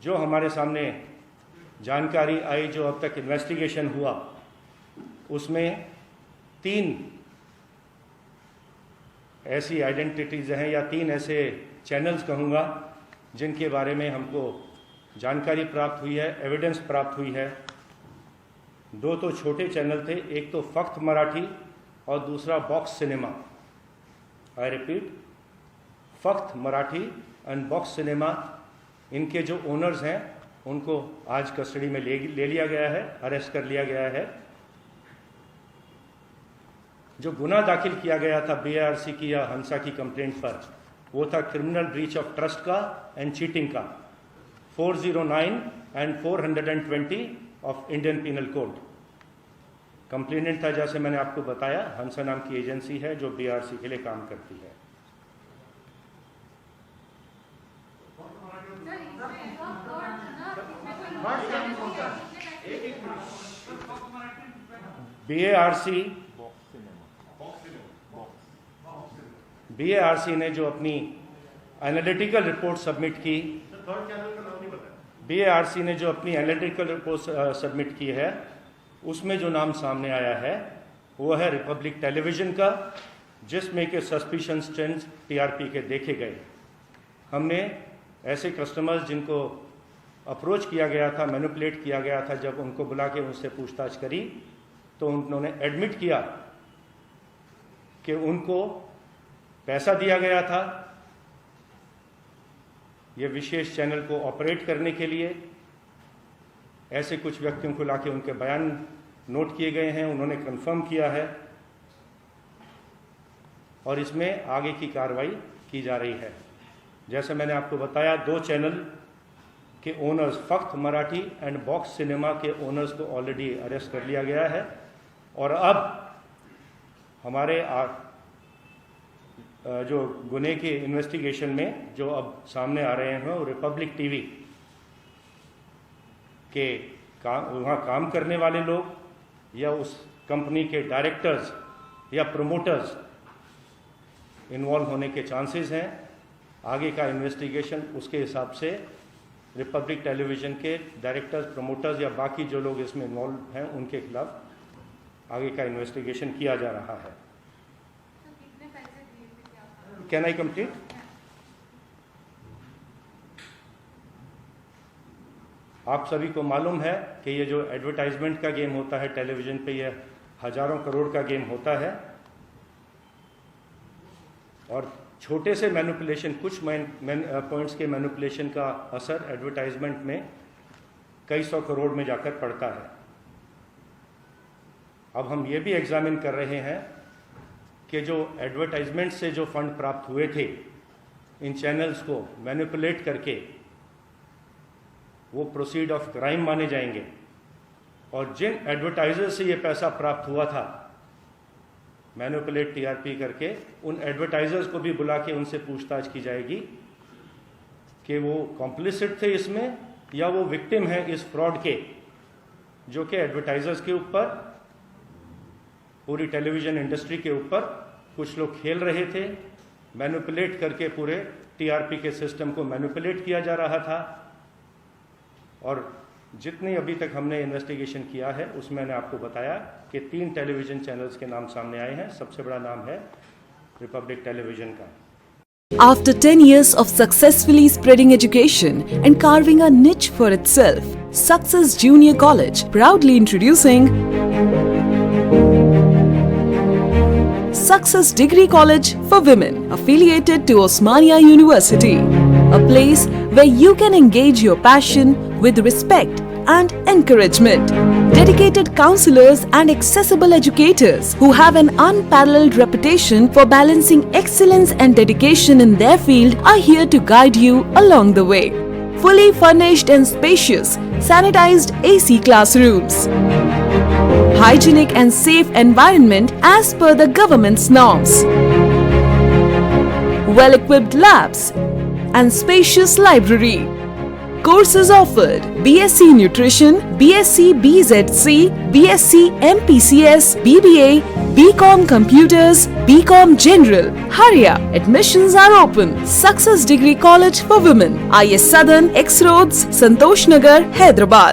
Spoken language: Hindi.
जो हमारे सामने जानकारी आई, जो अब तक इन्वेस्टिगेशन हुआ, उसमें 3 ऐसी आइडेंटिटीज़ हैं या 3 ऐसे चैनल्स कहूँगा जिनके बारे में हमको जानकारी प्राप्त हुई है, एविडेंस प्राप्त हुई है। 2 तो छोटे चैनल थे, एक तो फख्त मराठी और दूसरा box cinema. I repeat, Fakt Marathi and box cinema, इनके जो ओनर्स हैं उनको आज कस्टडी में ले लिया गया है, अरेस्ट कर लिया गया है। जो गुनाह दाखिल किया गया था बीएआरसी की या हंसा की कंप्लेंट पर, वो था क्रिमिनल ब्रीच ऑफ ट्रस्ट का एंड चीटिंग का, 409 and 420 of Indian penal code. Complainant था, जैसे मैंने आपको बताया, हंसा नाम की एजेंसी है जो बीआरसी के लिए काम करती है। बीएआरसी ने जो अपनी एनालिटिकल रिपोर्ट सबमिट की, बीएआरसी ने जो अपनी एनालिटिकल रिपोर्ट सबमिट की है, उसमें जो नाम सामने आया है वो है रिपब्लिक टेलीविजन का, जिसमें के सस्पिशंस ट्रेंड्स टीआरपी के देखे गए। हमने ऐसे कस्टमर्स जिनको अप्रोच किया गया था, मैनिपुलेट किया गया था, जब उनको बुला के उनसे पूछताछ करी तो उन्होंने एडमिट किया कि उनको पैसा दिया गया था ये विशेष चैनल को ऑपरेट करने के लिए। ऐसे कुछ व्यक्तियों को लाके उनके बयान नोट किए गए हैं, उन्होंने कंफर्म किया है और इसमें आगे की कार्रवाई की जा रही है। जैसे मैंने आपको बताया, 2 चैनल के owners, Fakt Marathi and box cinema के ओनर्स को ऑलरेडी अरेस्ट कर लिया गया है और अब हमारे जो गुने के इन्वेस्टिगेशन में जो अब सामने आ रहे हैं वो रिपब्लिक टीवी के वहाँ काम करने वाले लोग या उस कंपनी के डायरेक्टर्स या प्रमोटर्स इन्वॉल्व होने के चांसेस हैं। आगे का इन्वेस्टिगेशन उसके हिसाब से रिपब्लिक टेलीविज़न के डायरेक्टर्स, प्रमोटर्स या बाकी जो लोग इसमें इन्वॉल्व हैं उनके खिलाफ आगे का इन्वेस्टिगेशन किया जा रहा है। Can I complete? आप सभी को मालूम है कि ये जो एडवर्टाइजमेंट का गेम होता है टेलीविज़न पे, ये हजारों करोड़ का गेम होता है और छोटे से मैनिपुलेशन, कुछ पॉइंट्स के मैनिपुलेशन का असर एडवर्टाइजमेंट में कई 100 करोड़ में जाकर पड़ता है। अब हम ये भी एग्जामिन कर रहे हैं कि जो एडवर्टाइजमेंट से जो फंड प्राप्त हुए थे इन चैनल्स को मैनिपुलेट करके, वो प्रोसीड ऑफ क्राइम माने जाएंगे और जिन एडवर्टाइजर से ये पैसा प्राप्त हुआ था मैनिपुलेट टीआरपी करके, उन एडवर्टाइजर्स को भी बुला के उनसे पूछताछ की जाएगी कि वो कॉम्प्लिसिट थे इसमें या वो विक्टिम है इस फ्रॉड के, जो कि एडवर्टाइजर्स के ऊपर, पूरी टेलीविज़न इंडस्ट्री के ऊपर कुछ लोग खेल रहे थे। मैनिपुलेट करके पूरे टीआरपी के सिस्टम को मैनिपुलेट किया जा रहा था। और जितनी अभी तक हमने इन्वेस्टिगेशन किया है उसमें मैंने आपको बताया कि 3 टेलीविज़न चैनल्स के नाम सामने आए हैं। सबसे बड़ा नाम है रिपब्लिक टेलीविज़न का। After 10 years of successfully spreading education and carving a niche for itself, Success Junior College proudly introducing Success Degree College for Women, affiliated to Osmania University, a place where you can engage your passion with respect and encouragement. Dedicated counselors and accessible educators who have an unparalleled reputation for balancing excellence and dedication in their field are here to guide you along the way. Fully furnished and spacious, sanitized AC classrooms, hygienic and safe environment as per the government's norms, well-equipped labs and spacious library. Courses offered: BSc Nutrition, BSc BZC, BSc MPCS, BBA, BCom Computers, BCom General. Hurry up! Admissions are open. Success Degree College for Women, IS Southern, X Roads, Santosh Nagar, Hyderabad.